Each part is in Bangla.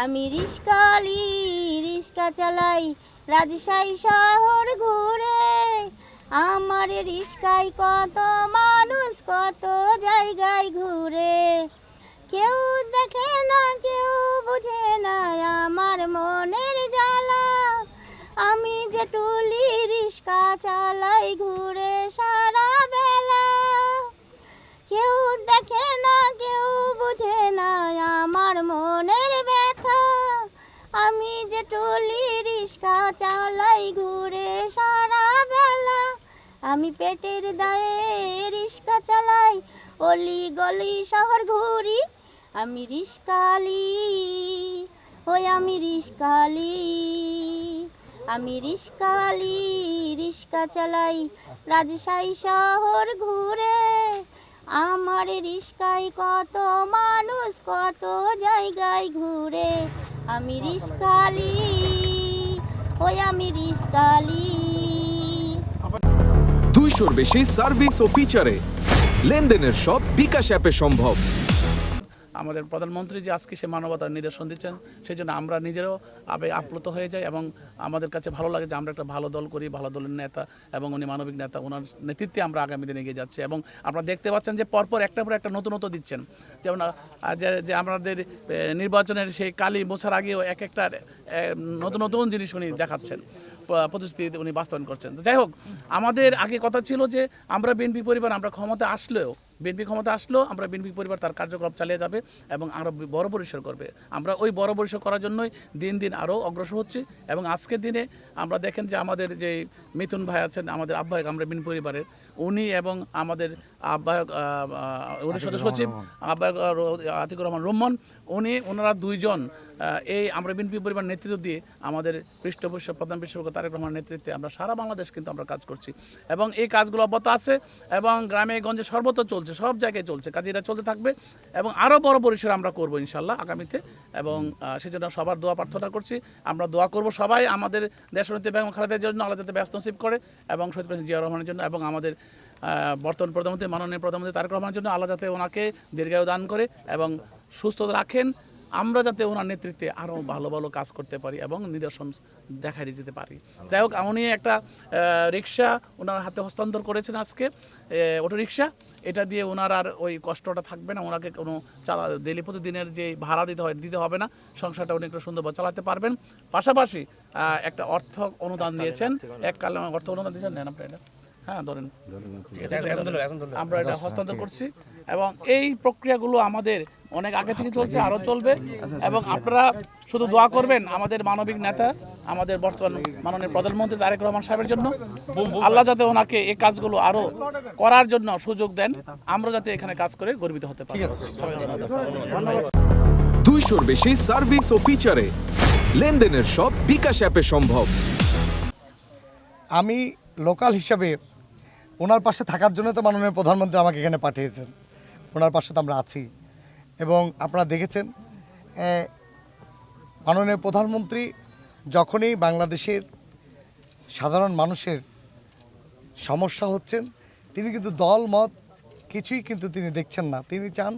আমি রিস্কালি, রিস্কা চালাই রাজশাহী শহর ঘুরে। আমার রিস্কায় কত মানুষ কত জায়গায় ঘুরে। কেউ দেখে না কেউ বুঝে না আমার মনের জ্বালা। আমি যে টুলি রিস্কা চালাই ঘুরে সারা বেলা। কেউ দেখে না কেউ বুঝে না আমার মনের ব্যথা। আমি যে টুলি রিস্কা চালাই ঘুরে সারা বেলা। আমি পেটের দায়ে রিস্কা চালাই অলি গলি শহর ঘুরি। আমি রিস্কালি, ওই আমি রিস্কালি। আমি রিস্কালি, রিস্কা চালাই রাজশাহী শহর ঘুরে। আমার রিস্কায় কত মানুষ কত জায়গায় ঘুরে। আমি রিস্কালি, ওই আমি রিস্কালি। 200-র বেশি সার্ভিস ও ফিচারে লেনদেনের সব বিকাশ অ্যাপে সম্ভব। আমাদের প্রধানমন্ত্রী যে আজকে সে মানবতার নিদর্শন দিচ্ছেন, সেই জন্য আমরা নিজেরাও আপ্লুত হয়ে যাই এবং আমাদের কাছে ভালো লাগে যে আমরা একটা ভালো দল করি, ভালো দলের নেতা এবং উনি মানবিক নেতা, ওনার নেতৃত্বে আমরা আগামী দিনে এগিয়ে যাচ্ছি। এবং আপনারা দেখতে পাচ্ছেন যে পরপর একটার পর একটা নতুনত্ব দিচ্ছেন। যেমন যে আমাদের নির্বাচনের সেই কালি মোছার আগেও এক একটা নতুন নতুন জিনিস উনি দেখাচ্ছেন, প্রতিশ্রুতি উনি বাস্তবায়ন করছেন। তো যাই হোক, আমাদের আগে কথা ছিল যে আমরা বিএনপি পরিবার, আমরা ক্ষমতা আসলেও আমরা বিএনপি পরিবার তার কার্যকলাপ চালিয়ে যাবে এবং আরও বড় পরিসর করবে। আমরা ওই বড় পরিসর করার জন্যই দিন দিন আরও অগ্রসর হচ্ছি। এবং আজকের দিনে আমরা দেখেন যে আমাদের যে মিথুন ভাই আছেন, আমাদের আহ্বায়ক আমরা বিএনপি পরিবারের, উনি এবং আমাদের আহ্বায়ক সদস্য সচিব আহ্বায়ক আতিকুর রহমান রুম্মন, ওনারা দুইজন এই আমরা বিএনপি পরিবার নেতৃত্ব দিয়ে আমাদের প্রধান পৃষ্ঠপোষক তারেক রহমানের নেতৃত্বে আমরা সারা বাংলাদেশ কিন্তু আমরা কাজ করছি এবং এই কাজগুলো অব্যাহত আছে এবং গ্রামে গঞ্জে সর্বত্র চলছে, সব জায়গায় চলছে, কাজে এটা চলতে থাকবে এবং আরও বড় পরিসরে আমরা করবো ইনশাল্লাহ আগামীতে। এবং সেজন্য সবার দোয়া প্রার্থনা করছি। আমরা দোয়া করব সবাই আমাদের দেশনেত্রী বেগম খালেদার জন্য, আল্লাহ যাতে ব্যস্ত নসিব করে, এবং শহীদ প্রেসিডেন্ট জিয়া রহমানের জন্য, এবং আমাদের বর্তমান প্রধানমন্ত্রী মাননীয় প্রধানমন্ত্রী তারেক রহমানের জন্য আল্লাহ যাতে ওনাকে দীর্ঘায়ু দান করে এবং সুস্থ রাখেন। আমরা যাতে ওনার নেতৃত্বে আরও ভালো ভালো কাজ করতে পারি এবং নিদর্শন দেখাই দিতে পারি। যাই হোক, উনি একটা রিক্সা ওনার হাতে হস্তান্তর করেছেন আজকে, অটো রিক্সা। এটা দিয়ে ওনার আর ওই কষ্টটা থাকবে না, ওনাকে কোনো ডেলি প্রতিদিনের যে ভাড়া দিতে হবে না, সংসারটা উনি একটু সুন্দরভাবে চালাতে পারবেন। পাশাপাশি একটা অর্থ অনুদান দিয়েছেন, এককালে অর্থ অনুদান দিয়েছেন, নেন আপনি এটা, হ্যাঁ ধরেন, আমরা এটা হস্তান্তর করছি। এবং এই প্রক্রিয়াগুলো আমাদের অনেক আগে থেকে চলছে, আরও চলবে। এবং আপনারা শুধু দোয়া করবেন আমাদের মানবিক নেতা, আমাদের বর্তমান মাননীয় প্রধানমন্ত্রী তারেক রহমান সাহেবের জন্য, আল্লাহ যাতে ওনাকে এই কাজগুলো আরও করার জন্য সুযোগ দেন, আমরা যাতে এখানে কাজ করে গর্বিত হতে পারি। 200-র বেশি সার্ভিস ও ফিচারে লেনদেনের সব বিকাশ অ্যাপে সম্ভব। আমি লোকাল হিসাবে ওনার পাশে থাকার জন্য তো মাননীয় প্রধানমন্ত্রী আমাকে এখানে পাঠিয়েছেন, ওনার পাশে তো আমরা আছি। এবং আপনারা দেখেছেন মাননীয় প্রধানমন্ত্রী যখনই বাংলাদেশের সাধারণ মানুষের সমস্যা হচ্ছেন, তিনি কিন্তু দল মত কিছুই কিন্তু তিনি দেখছেন না। তিনি চান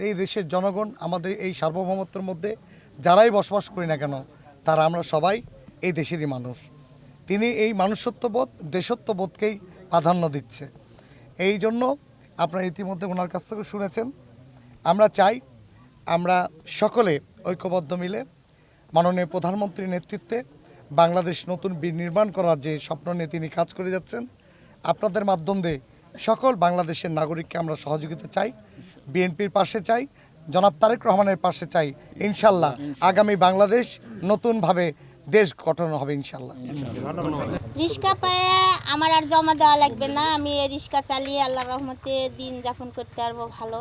এই দেশের জনগণ, আমাদের এই সার্বভৌমত্বের মধ্যে যারাই বসবাস করি না কেন, তারা আমরা সবাই এই দেশেরই মানুষ। তিনি এই মানুষত্ববোধ, দেশত্ববোধকেই প্রাধান্য দিচ্ছে। এই জন্য আপনারা ইতিমধ্যে ওনার কাছ থেকে শুনেছেন। আমরা চাই আমরা সকলে ঐক্যবদ্ধ মিলে মাননীয় প্রধানমন্ত্রীর নেতৃত্বে বাংলাদেশ নতুন নির্মাণ করার যে স্বপ্ন নিয়ে তিনি কাজ করে যাচ্ছেন, আপনাদের মাধ্যম দিয়ে সকল বাংলাদেশের নাগরিককে আমরা সহযোগিতা চাই, বিএনপির পাশে চাই, জনাব তারেক রহমানের পাশে চাই। ইনশাল্লাহ আগামী বাংলাদেশ নতুনভাবে দেশ গঠন হবে ইনশাল্লাহ। রিস্কা পায়ে আমার আর জমা দেওয়া লাগবে না। আমি এই রিস্কা চালিয়ে আল্লাহর রহমতে দিন যাপন করতে পারবো ভালো।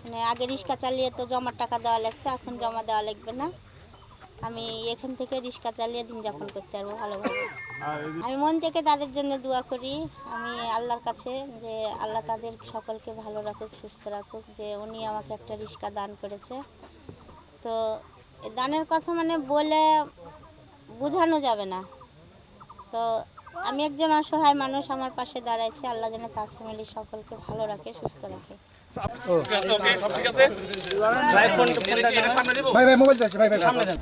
মানে আগে রিস্কা চালিয়ে তো জমার টাকা দেওয়া লাগতো, এখন জমা দেওয়া লাগবে না। আমি এখান থেকে রিস্কা চালিয়ে দিন যাপন করতে পারবো ভালোভাবে। আমি মন থেকে তাদের জন্য দোয়া করি আমি আল্লাহর কাছে, যে আল্লাহ তাদের সকলকে ভালো রাখুক, সুস্থ রাখুক, যে উনি আমাকে একটা রিস্কা দান করেছে। তো দানের কথা মানে বলে বোঝানো যাবে না। তো আমি একজন অসহায় মানুষ, আমার পাশে দাঁড়াইছে, আল্লাহ যেন তার ফ্যামিলির সকলকে ভালো রাখে, সুস্থ রাখে। ভাই ভাই মোবাইল যাচ্ছে ভাই ভাই সামনে দেন।